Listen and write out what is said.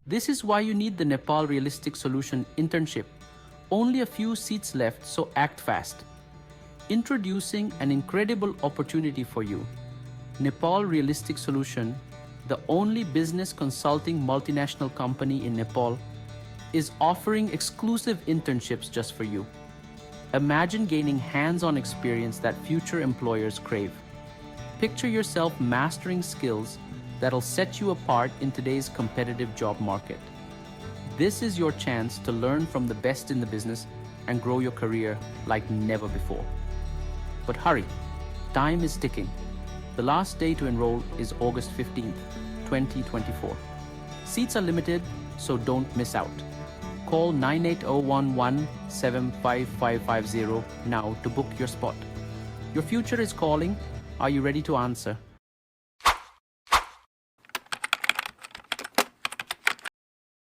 This is why you need the Nepal Realistic Solution Internship. Only a few seats left, so act fast. Introducing an incredible opportunity for you. Nepal Realistic Solution, the only business consulting multinational company in Nepal, is offering exclusive internships just for you. Imagine gaining hands-on experience that future employers crave. Picture yourself mastering skills that'll set you apart in today's competitive job market. This is your chance to learn from the best in the business and grow your career like never before. But hurry, time is ticking. The last day to enroll is August 15th, 2024. Seats are limited, so don't miss out. Call 98011-75550 now to book your spot. Your future is calling. Are you ready to answer?